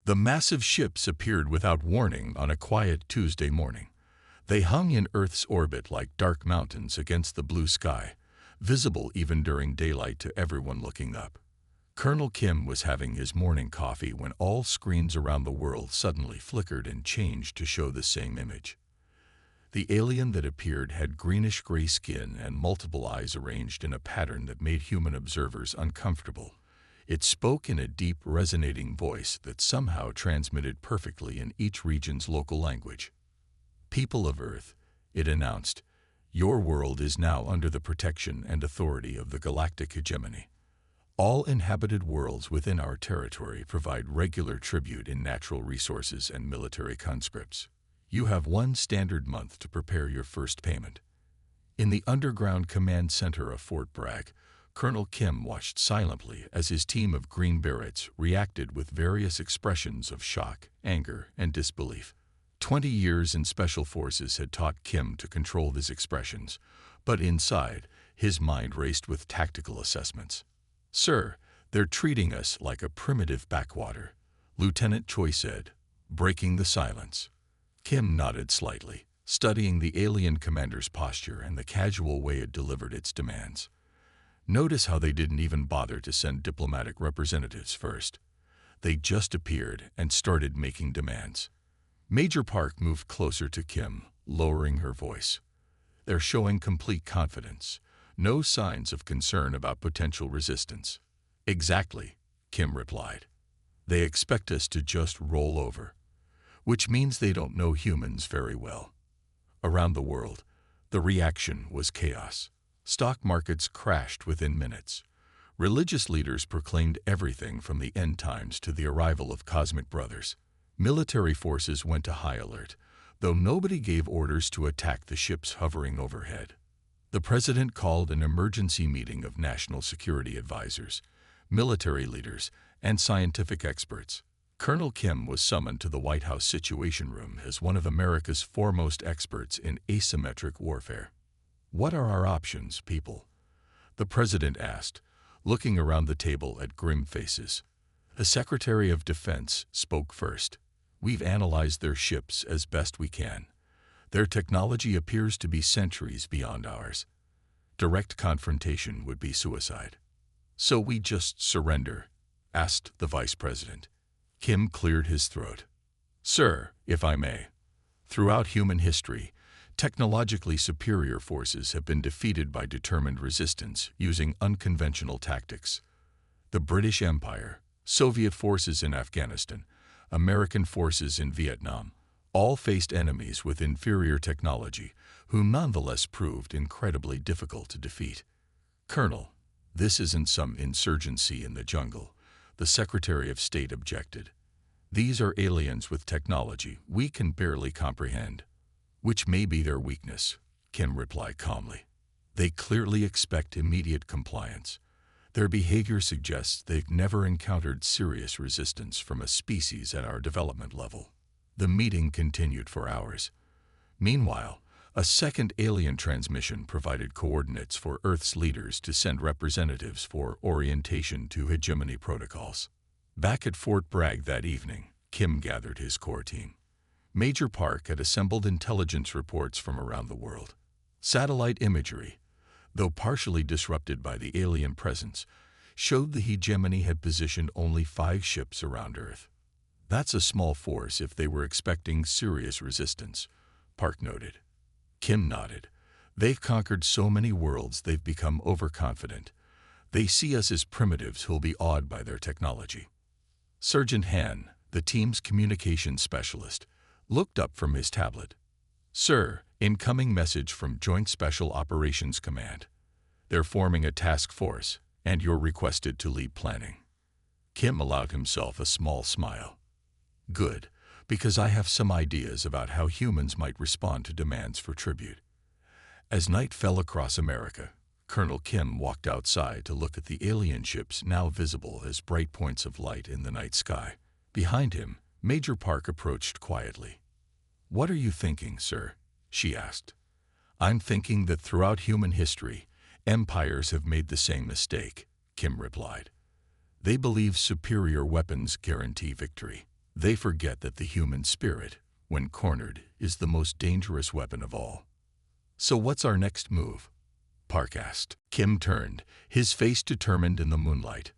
The massive ships appeared without warning on a quiet Tuesday morning. They hung in Earth's orbit like dark mountains against the blue sky, visible even during daylight to everyone looking up. Colonel Kim was having his morning coffee when all screens around the world suddenly flickered and changed to show the same image. The alien that appeared had greenish-gray skin and multiple eyes arranged in a pattern that made human observers uncomfortable. It spoke in a deep, resonating voice that somehow transmitted perfectly in each region's local language. "People of Earth," it announced, "your world is now under the protection and authority of the Galactic Hegemony. All inhabited worlds within our territory provide regular tribute in natural resources and military conscripts. You have 1 standard month to prepare your first payment." In the underground command center of Fort Bragg, Colonel Kim watched silently as his team of green Berets reacted with various expressions of shock, anger, and disbelief. 20 years in Special Forces had taught Kim to control his expressions, but inside, his mind raced with tactical assessments. "Sir, they're treating us like a primitive backwater," Lieutenant Choi said, breaking the silence. Kim nodded slightly, studying the alien commander's posture and the casual way it delivered its demands. "Notice how they didn't even bother to send diplomatic representatives first. They just appeared and started making demands." Major Park moved closer to Kim, lowering her voice. "They're showing complete confidence. No signs of concern about potential resistance." "Exactly," Kim replied. "They expect us to just roll over, which means they don't know humans very well." Around the world, the reaction was chaos. Stock markets crashed within minutes. Religious leaders proclaimed everything from the end times to the arrival of cosmic brothers. Military forces went to high alert, though nobody gave orders to attack the ships hovering overhead. The president called an emergency meeting of national security advisors, military leaders, and scientific experts. Colonel Kim was summoned to the White House Situation Room as one of America's foremost experts in asymmetric warfare. "What are our options, people?" the president asked, looking around the table at grim faces. The Secretary of Defense spoke first. "We've analyzed their ships as best we can. Their technology appears to be centuries beyond ours. Direct confrontation would be suicide." "So we just surrender?" asked the vice president. Kim cleared his throat. "Sir, if I may, throughout human history, technologically superior forces have been defeated by determined resistance using unconventional tactics. The British Empire, Soviet forces in Afghanistan, American forces in Vietnam, all faced enemies with inferior technology, who nonetheless proved incredibly difficult to defeat." "Colonel, this isn't some insurgency in the jungle," the Secretary of State objected. "These are aliens with technology we can barely comprehend." "Which may be their weakness," Kim replied calmly. "They clearly expect immediate compliance. Their behavior suggests they've never encountered serious resistance from a species at our development level." The meeting continued for hours. Meanwhile, a second alien transmission provided coordinates for Earth's leaders to send representatives for orientation to hegemony protocols. Back at Fort Bragg that evening, Kim gathered his core team. Major Park had assembled intelligence reports from around the world. Satellite imagery, though partially disrupted by the alien presence, showed the hegemony had positioned only 5 ships around Earth. "That's a small force if they were expecting serious resistance," Park noted. Kim nodded. "They've conquered so many worlds they've become overconfident. They see us as primitives who'll be awed by their technology." Sergeant Han, the team's communications specialist, looked up from his tablet. "Sir, incoming message from Joint Special Operations Command. They're forming a task force, and you're requested to lead planning." Kim allowed himself a small smile. "Good, because I have some ideas about how humans might respond to demands for tribute." As night fell across America, Colonel Kim walked outside to look at the alien ships now visible as bright points of light in the night sky. Behind him, Major Park approached quietly. "What are you thinking, sir?" she asked. "I'm thinking that throughout human history, empires have made the same mistake," Kim replied. "They believe superior weapons guarantee victory. They forget that the human spirit, when cornered, is the most dangerous weapon of all. "So what's our next move?" Park asked. Kim turned, his face determined in the moonlight.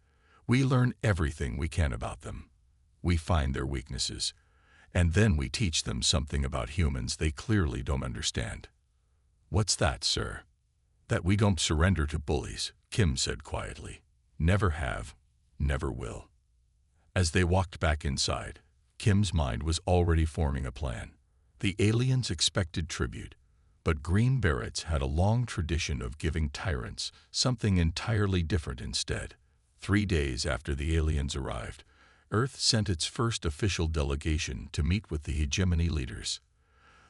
"We learn everything we can about them. We find their weaknesses. And then we teach them something about humans they clearly don't understand." "What's that, sir?" "That we don't surrender to bullies," Kim said quietly. "Never have, never will." As they walked back inside, Kim's mind was already forming a plan. The aliens expected tribute, but Green Berets had a long tradition of giving tyrants something entirely different instead. 3 days after the aliens arrived, Earth sent its first official delegation to meet with the hegemony leaders.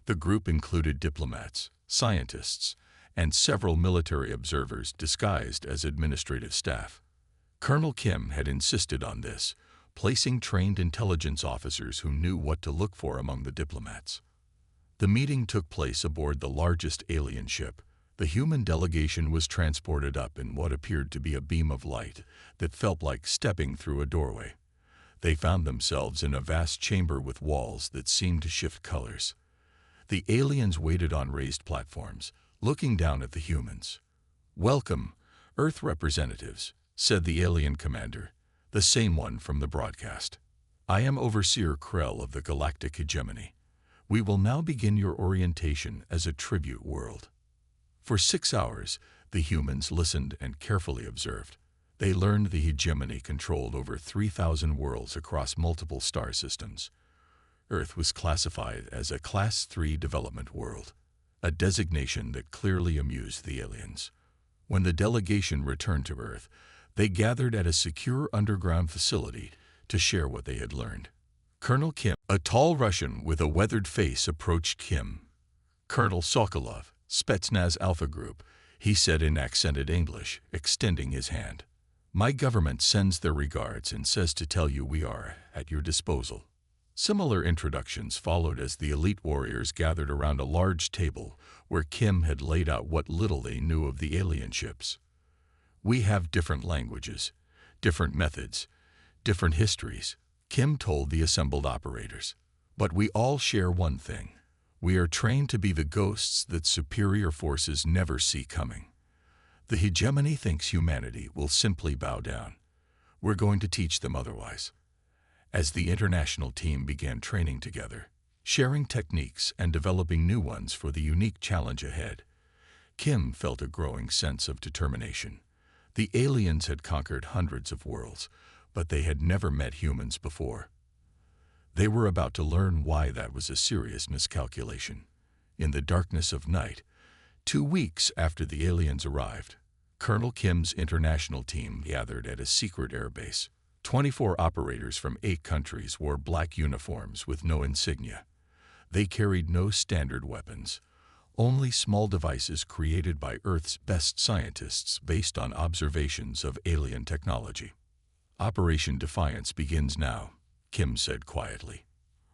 The group included diplomats, scientists, and several military observers disguised as administrative staff. Colonel Kim had insisted on this, placing trained intelligence officers who knew what to look for among the diplomats. The meeting took place aboard the largest alien ship. The human delegation was transported up in what appeared to be a beam of light that felt like stepping through a doorway. They found themselves in a vast chamber with walls that seemed to shift colors. The aliens waited on raised platforms, looking down at the humans. "Welcome, Earth representatives," said the alien commander, the same one from the broadcast. "I am Overseer Krell of the Galactic Hegemony. We will now begin your orientation as a tribute world." For 6 hours, the humans listened and carefully observed. They learned the hegemony controlled over 3,000 worlds across multiple star systems. Earth was classified as a Class 3 development world, a designation that clearly amused the aliens. When the delegation returned to Earth, they gathered at a secure underground facility to share what they had learned. Colonel Kim, a tall Russian with a weathered face, approached Kim. "Colonel Sokolov, Spetsnaz Alpha Group," he said in accented English, extending his hand. "My government sends their regards and says to tell you we are at your disposal." Similar introductions followed as the elite warriors gathered around a large table where Kim had laid out what little they knew of the alien ships. "We have different languages, different methods, different histories," Kim told the assembled operators. "But we all share one thing. We are trained to be the ghosts that superior forces never see coming. The hegemony thinks humanity will simply bow down. We're going to teach them otherwise." As the international team began training together, sharing techniques and developing new ones for the unique challenge ahead, Kim felt a growing sense of determination. The aliens had conquered hundreds of worlds, but they had never met humans before. They were about to learn why that was a serious miscalculation. In the darkness of night, 2 weeks after the aliens arrived, Colonel Kim's international team gathered at a secret airbase. 24 operators from 8 countries wore black uniforms with no insignia. They carried no standard weapons, only small devices created by Earth's best scientists based on observations of alien technology. "Operation Defiance begins now," Kim said quietly.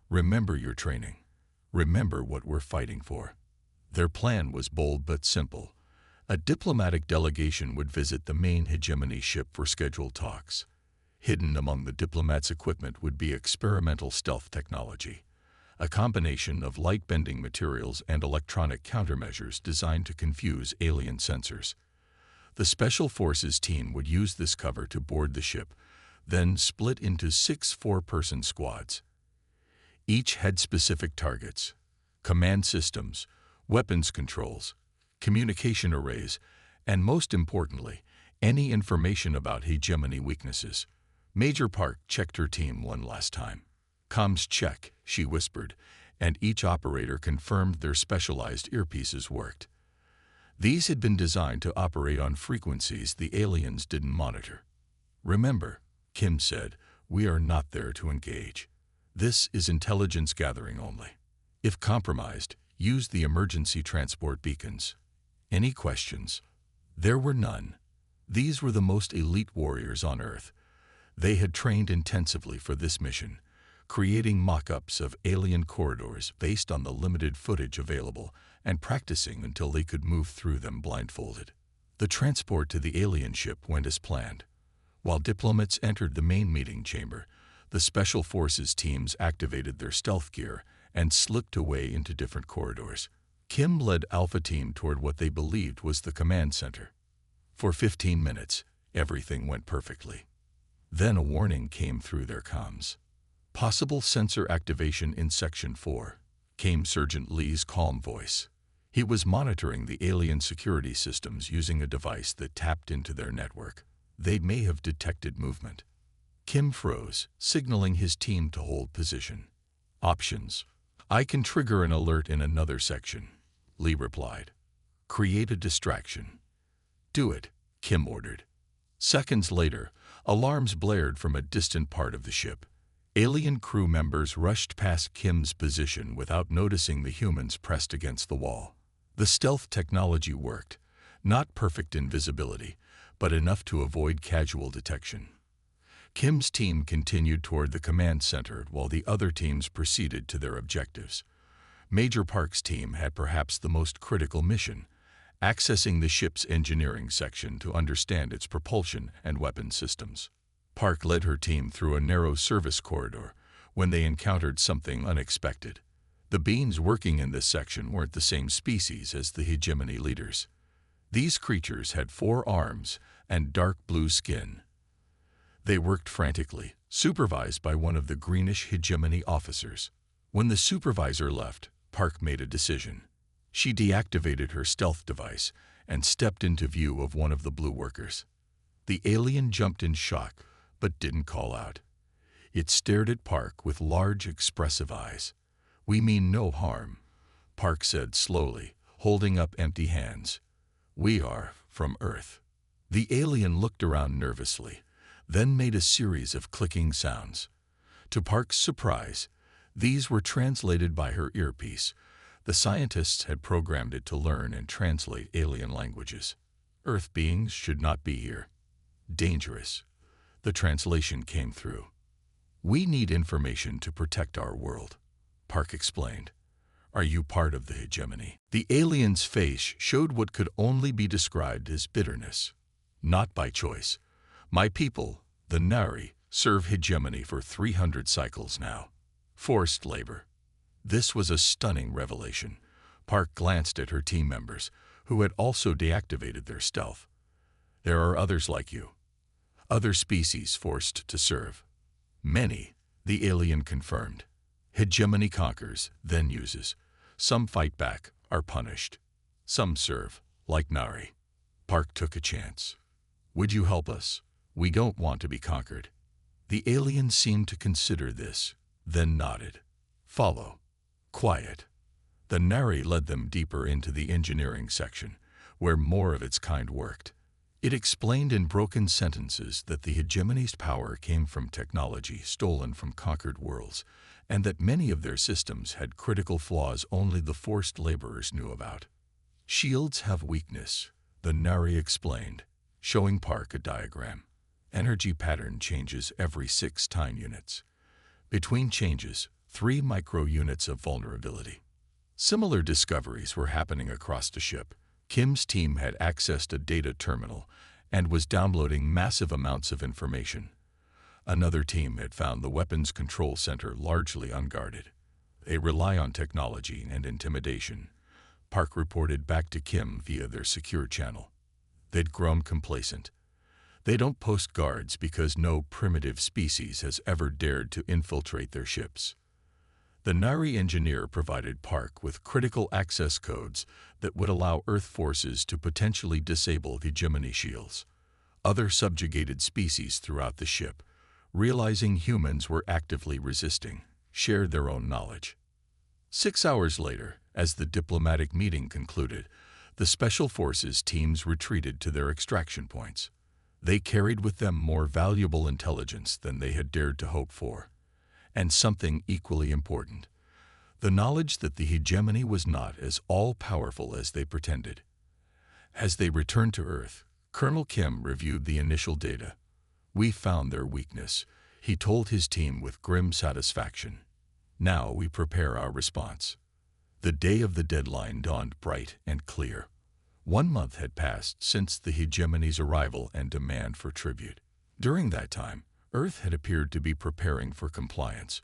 "Remember your training. Remember what we're fighting for." Their plan was bold but simple. A diplomatic delegation would visit the main hegemony ship for scheduled talks. Hidden among the diplomats' equipment would be experimental stealth technology, a combination of light-bending materials and electronic countermeasures designed to confuse alien sensors. The Special Forces team would use this cover to board the ship, then split into 6 four-person squads. Each had specific targets, command systems, weapons controls, communication arrays, and most importantly, any information about hegemony weaknesses. Major Park checked her team one last time. "Comms check," she whispered, and each operator confirmed their specialized earpieces worked. These had been designed to operate on frequencies the aliens didn't monitor. "Remember," Kim said, "we are not there to engage. This is intelligence gathering only. If compromised, use the emergency transport beacons." Any questions? There were none. These were the most elite warriors on Earth. They had trained intensively for this mission, creating mock-ups of alien corridors based on the limited footage available and practicing until they could move through them blindfolded. The transport to the alien ship went as planned. While diplomats entered the main meeting chamber, The Special Forces teams activated their stealth gear and slipped away into different corridors. Kim led Alpha Team toward what they believed was the command center. For 15 minutes, everything went perfectly. Then a warning came through their comms. "Possible sensor activation in Section 4, came Sergeant Lee's calm voice. He was monitoring the alien security systems using a device that tapped into their network. They may have detected movement. Kim froze, signaling his team to hold position. "Options. I can trigger an alert in another section," Lee replied. "Create a distraction." "Do it," Kim ordered. Seconds later, alarms blared from a distant part of the ship. Alien crew members rushed past Kim's position without noticing the humans pressed against the wall. The stealth technology worked, not perfect invisibility, but enough to avoid casual detection. Kim's team continued toward the command center while the other teams proceeded to their objectives. Major Park's team had perhaps the most critical mission, accessing the ship's engineering section to understand its propulsion and weapon systems. Park led her team through a narrow service corridor when they encountered something unexpected. The beings working in this section weren't the same species as the hegemony leaders. These creatures had 4 arms and dark blue skin. They worked frantically, supervised by one of the greenish hegemony officers. When the supervisor left, Park made a decision. She deactivated her stealth device and stepped into view of one of the blue workers. The alien jumped in shock, but didn't call out. It stared at Park with large, expressive eyes. "We mean no harm," Park said slowly, holding up empty hands. "We are from Earth." The alien looked around nervously, then made a series of clicking sounds. To Park's surprise, these were translated by her earpiece. The scientists had programmed it to learn and translate alien languages. "Earth beings should not be here. Dangerous." The translation came through. "We need information to protect our world," Park explained. "Are you part of the hegemony?" The alien's face showed what could only be described as bitterness. "Not by choice. My people, the Nari, serve hegemony for 300 cycles now. Forced labor." This was a stunning revelation. Park glanced at her team members, who had also deactivated their stealth. "There are others like you. Other species forced to serve." "Many," the alien confirmed. "Hegemony conquers, then uses. Some fight back, are punished. Some serve, like Nari." Park took a chance. "Would you help us? We don't want to be conquered." The alien seemed to consider this, then nodded. "Follow." Quiet. The Nari led them deeper into the engineering section, where more of its kind worked. It explained in broken sentences that the hegemony's power came from technology stolen from conquered worlds, and that many of their systems had critical flaws only the forced laborers knew about. "Shields have weakness," the Nari explained, showing Park a diagram. "Energy pattern changes every 6 time units. Between changes, 3 micro-units of vulnerability." Similar discoveries were happening across the ship. Kim's team had accessed a data terminal and was downloading massive amounts of information. Another team had found the weapons control center largely unguarded. "They rely on technology and intimidation," Park reported back to Kim via their secure channel. They'd grown complacent. "They don't post guards because no primitive species has ever dared to infiltrate their ships." The Nari engineer provided Park with critical access codes that would allow Earth forces to potentially disable the hegemony shields. Other subjugated species throughout the ship, realizing humans were actively resisting, shared their own knowledge. 6 hours later, as the diplomatic meeting concluded, the Special Forces teams retreated to their extraction points. They carried with them more valuable intelligence than they had dared to hope for. And something equally important, the knowledge that the hegemony was not as all-powerful as they pretended. As they returned to Earth, Colonel Kim reviewed the initial data. "We found their weakness," he told his team with grim satisfaction. "Now we prepare our response." The day of the deadline dawned bright and clear. 1 month had passed since the hegemony's arrival and demand for tribute. During that time, Earth had appeared to be preparing for compliance,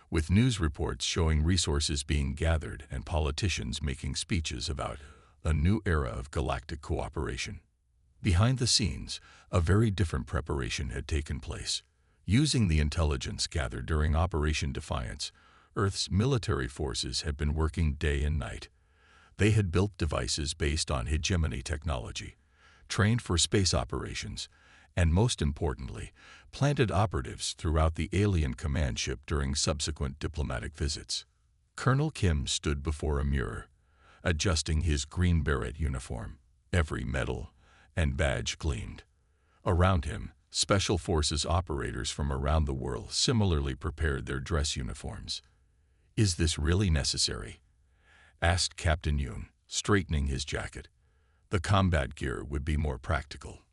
with news reports showing resources being gathered and politicians making speeches about a new era of galactic cooperation. Behind the scenes, a very different preparation had taken place. Using the intelligence gathered during Operation Defiance, Earth's military forces had been working day and night. They had built devices based on hegemony technology, trained for space operations, and most importantly, planted operatives throughout the alien command ship during subsequent diplomatic visits. Colonel Kim stood before a mirror, adjusting his green beret uniform. Every medal and badge gleamed. Around him, Special Forces operators from around the world similarly prepared their dress uniforms. "Is this really necessary?" asked Captain Yoon, straightening his jacket. "The combat gear would be more practical."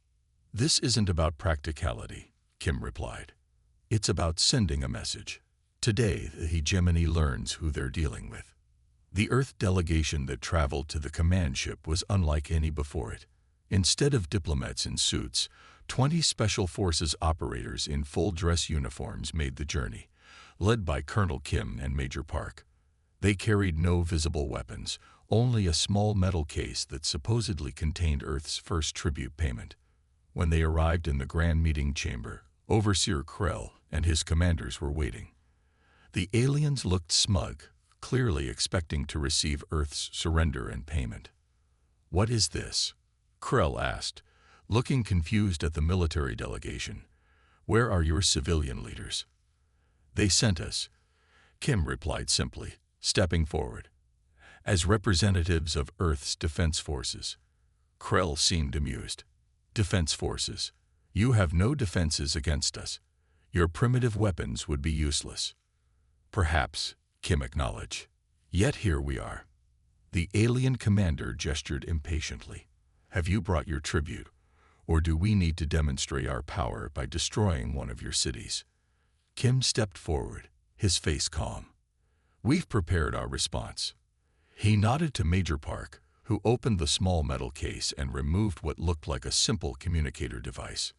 "This isn't about practicality," Kim replied. "It's about sending a message. Today, the hegemony learns who they're dealing with." The Earth delegation that traveled to the command ship was unlike any before it. Instead of diplomats in suits, 20 Special Forces operators in full dress uniforms made the journey, led by Colonel Kim and Major Park. They carried no visible weapons, only a small metal case that supposedly contained Earth's first tribute payment. When they arrived in the grand meeting chamber, Overseer Krell and his commanders were waiting. The aliens looked smug, clearly expecting to receive Earth's surrender and payment. "What is this?" Krell asked, looking confused at the military delegation. "Where are your civilian leaders?" "They sent us," Kim replied simply, stepping forward. "As representatives of Earth's defense forces." Krell seemed amused. "Defense forces? You have no defenses against us. Your primitive weapons would be useless." "Perhaps," Kim acknowledged. "Yet here we are." The alien commander gestured impatiently. "Have you brought your tribute, or do we need to demonstrate our power by destroying one of your cities?" Kim stepped forward, his face calm. "We've prepared our response." He nodded to Major Park, who opened the small metal case and removed what looked like a simple communicator device.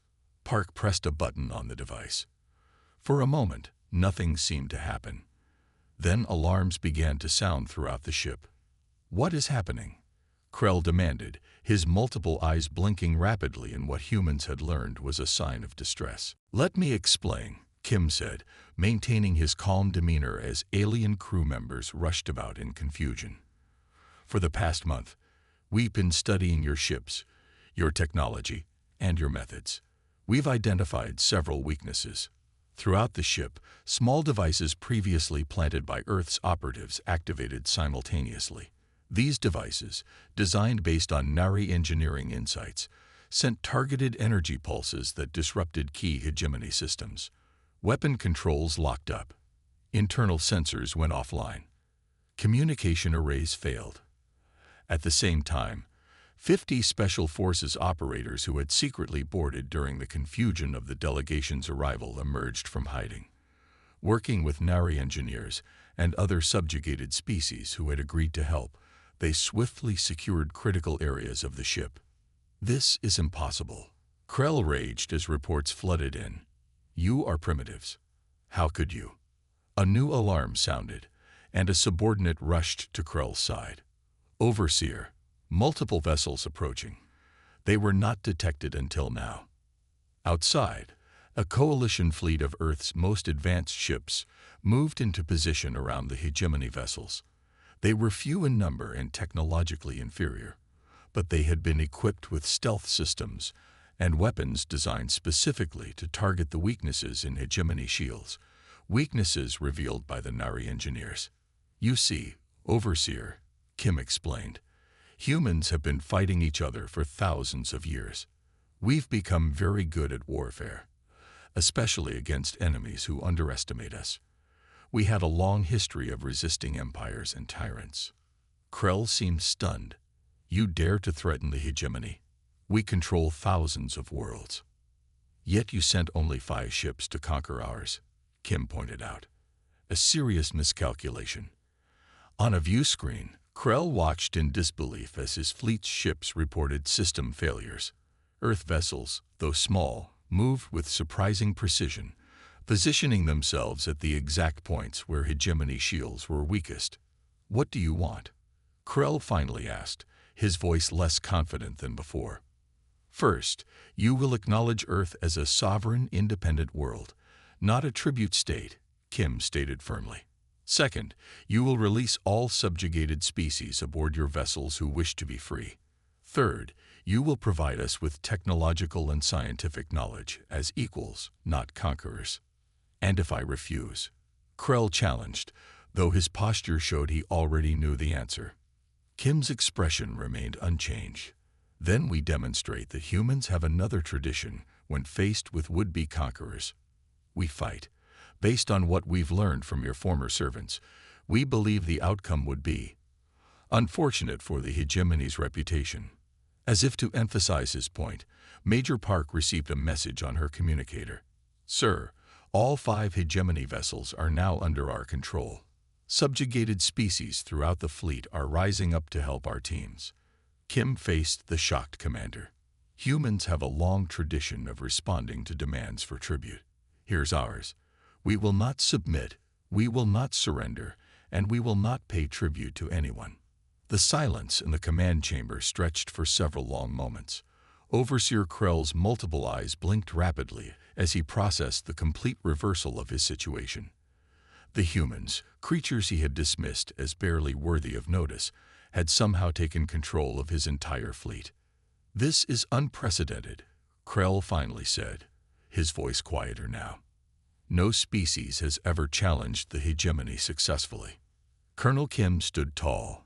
Park pressed a button on the device. For a moment, nothing seemed to happen. Then alarms began to sound throughout the ship. "What is happening?" Krell demanded, his multiple eyes blinking rapidly in what humans had learned was a sign of distress. "Let me explain," Kim said, maintaining his calm demeanor as alien crew members rushed about in confusion. "For the past month, we've been studying your ships, your technology, and your methods. We've identified several weaknesses. Throughout the ship, small devices previously planted by Earth's operatives activated simultaneously. These devices, designed based on Nari engineering insights, sent targeted energy pulses that disrupted key hegemony systems. Weapon controls locked up. Internal sensors went offline. Communication arrays failed. At the same time, 50 Special Forces operators who had secretly boarded during the confusion of the delegation's arrival emerged from hiding. Working with Nari engineers and other subjugated species who had agreed to help, they swiftly secured critical areas of the ship. "This is impossible." Krell raged as reports flooded in. "You are primitives. How could you?" A new alarm sounded, and a subordinate rushed to Krell's side. "Overseer, multiple vessels approaching. They were not detected until now." Outside, a coalition fleet of Earth's most advanced ships moved into position around the hegemony vessels. They were few in number and technologically inferior, but they had been equipped with stealth systems and weapons designed specifically to target the weaknesses in hegemony shields, weaknesses revealed by the Nari engineers. "You see, Overseer," Kim explained, "humans have been fighting each other for thousands of years. We've become very good at warfare, especially against enemies who underestimate us. We had a long history of resisting empires and tyrants." Krell seemed stunned. "You dare to threaten the hegemony? We control thousands of worlds." "Yet you sent only 5 ships to conquer ours," Kim pointed out. "A serious miscalculation." On a view screen, Krell watched in disbelief as his fleet's ships reported system failures. Earth vessels, though small, moved with surprising precision, positioning themselves at the exact points where hegemony shields were weakest. "What do you want?" Krell finally asked, his voice less confident than before. "First, you will acknowledge Earth as a sovereign, independent world, not a tribute state," Kim stated firmly. "Second, you will release all subjugated species aboard your vessels who wish to be free. Third, you will provide us with technological and scientific knowledge as equals, not conquerors." "And if I refuse?" Krell challenged, though his posture showed he already knew the answer. Kim's expression remained unchanged. "Then we demonstrate that humans have another tradition when faced with would-be conquerors. We fight. Based on what we've learned from your former servants, we believe the outcome would be unfortunate for the hegemony's reputation." As if to emphasize his point, Major Park received a message on her communicator. "Sir, all 5 hegemony vessels are now under our control. Subjugated species throughout the fleet are rising up to help our teams." Kim faced the shocked commander. "Humans have a long tradition of responding to demands for tribute. Here's ours. We will not submit, we will not surrender, and we will not pay tribute to anyone." The silence in the command chamber stretched for several long moments. Overseer Krell's multiple eyes blinked rapidly as he processed the complete reversal of his situation. The humans, creatures he had dismissed as barely worthy of notice, had somehow taken control of his entire fleet. "This is unprecedented," Krell finally said, his voice quieter now. "No species has ever challenged the hegemony successfully." Colonel Kim stood tall,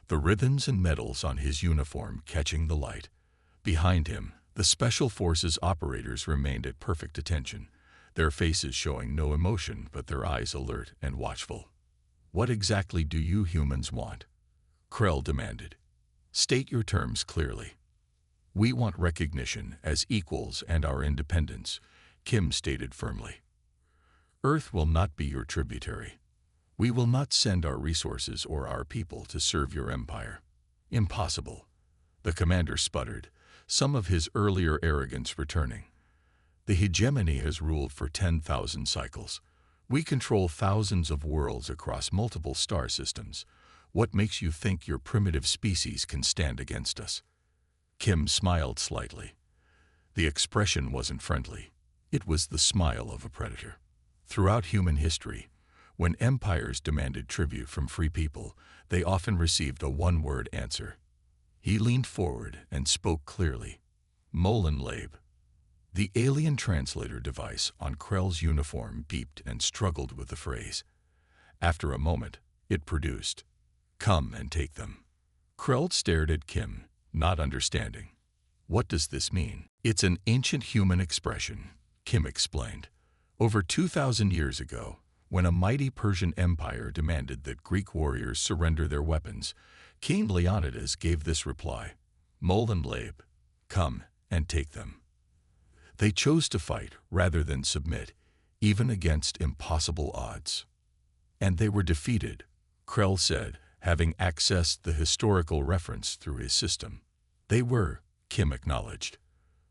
the ribbons and medals on his uniform catching the light. Behind him, the Special Forces operators remained at perfect attention, their faces showing no emotion but their eyes alert and watchful. "What exactly do you humans want?" Krell demanded. "State your terms clearly." "We want recognition as equals and our independence," Kim stated firmly. "Earth will not be your tributary. We will not send our resources or our people to serve your empire." "Impossible," the commander sputtered, some of his earlier arrogance returning. "The hegemony has ruled for 10,000 cycles. We control thousands of worlds across multiple star systems. What makes you think your primitive species can stand against us?" Kim smiled slightly. The expression wasn't friendly. It was the smile of a predator. Throughout human history, when empires demanded tribute from free people, they often received a one-word answer. He leaned forward and spoke clearly. "Molenleb." The alien translator device on Krell's uniform beeped and struggled with the phrase. After a moment, it produced, "Come and take them." Krell stared at Kim, not understanding. "What does this mean?" "It's an ancient human expression," Kim explained. "Over 2,000 years ago, when a mighty Persian empire demanded that Greek warriors surrender their weapons, King Leonidas gave this reply, 'Molenleb, come and take them.' They chose to fight rather than submit, even against impossible odds. And they were defeated," Krell said, having accessed the historical reference through his system. "They were," Kim acknowledged.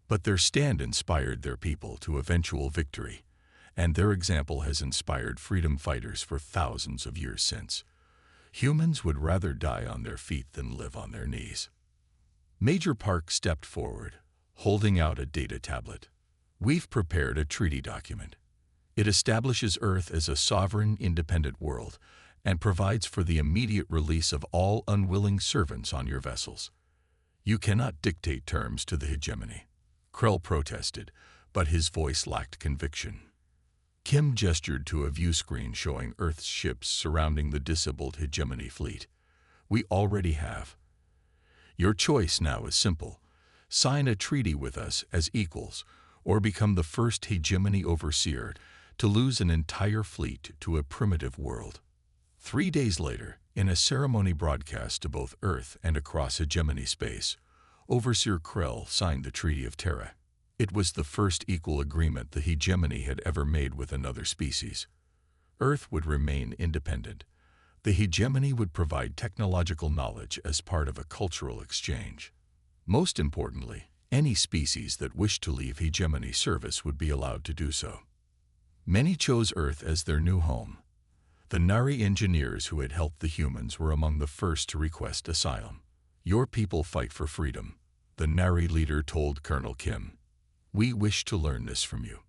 "But their stand inspired their people to eventual victory, and their example has inspired freedom fighters for thousands of years since. Humans would rather die on their feet than live on their knees." Major Park stepped forward, holding out a data tablet. "We've prepared a treaty document. It establishes Earth as a sovereign, independent world and provides for the immediate release of all unwilling servants on your vessels. You cannot dictate terms to the hegemony." Krell protested, but his voice lacked conviction. Kim gestured to a view screen showing Earth's ships surrounding the disabled hegemony fleet. "We already have. Your choice now is simple. Sign a treaty with us as equals, or become the first hegemony overseer to lose an entire fleet to a primitive world." 3 days later, in a ceremony broadcast to both Earth and across hegemony space, Overseer Krell signed the Treaty of Terra. It was the first equal agreement the hegemony had ever made with another species. Earth would remain independent. The hegemony would provide technological knowledge as part of a cultural exchange. Most importantly, any species that wished to leave hegemony service would be allowed to do so. Many chose Earth as their new home. The Nari engineers who had helped the humans were among the first to request asylum. "Your people fight for freedom," the Nari leader told Colonel Kim. "We wish to learn this from you."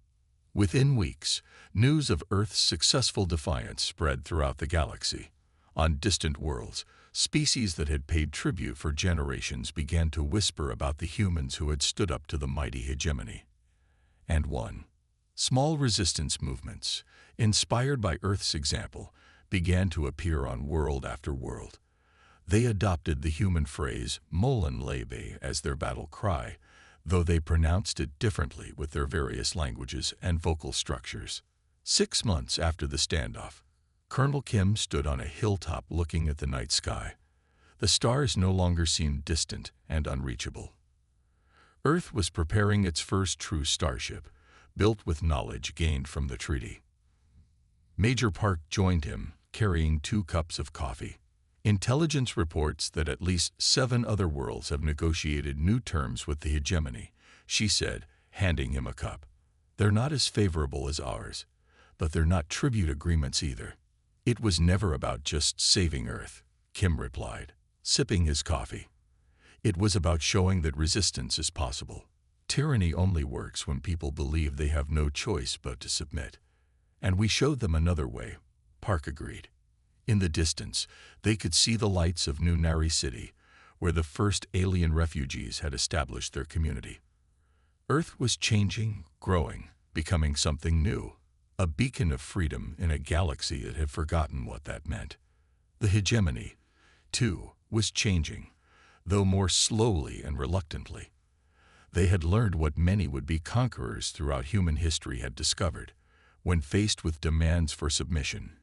Within weeks, news of Earth's successful defiance spread throughout the galaxy. On distant worlds, species that had paid tribute for generations began to whisper about the humans who had stood up to the mighty hegemony. And one. Small resistance movements, inspired by Earth's example, began to appear on world after world. They adopted the human phrase "Molen Lebe" as their battle cry, though they pronounced it differently with their various languages and vocal structures. 6 months after the standoff, Colonel Kim stood on a hilltop looking at the night sky. The stars no longer seemed distant and unreachable. Earth was preparing its first true starship, built with knowledge gained from the treaty. Major Park joined him, carrying 2 cups of coffee. "Intelligence reports that at least 7 other worlds have negotiated new terms with the hegemony," she said, handing him a cup. "They're not as favorable as ours, but they're not tribute agreements either." "It was never about just saving Earth," Kim replied, sipping his coffee. "It was about showing that resistance is possible. Tyranny only works when people believe they have no choice but to submit. And we showed them another way," Park agreed. In the distance, they could see the lights of New Nari City, where the first alien refugees had established their community. Earth was changing, growing, becoming something new, a beacon of freedom in a galaxy that had forgotten what that meant. The hegemony, too, was changing, though more slowly and reluctantly. They had learned what many would-be conquerors throughout human history had discovered. When faced with demands for submission,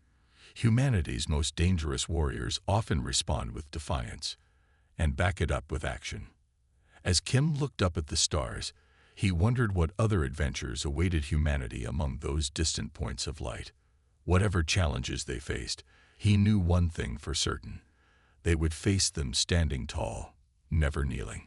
humanity's most dangerous warriors often respond with defiance and back it up with action. As Kim looked up at the stars, he wondered what other adventures awaited humanity among those distant points of light. Whatever challenges they faced, he knew one thing for certain: they would face them standing tall, never kneeling.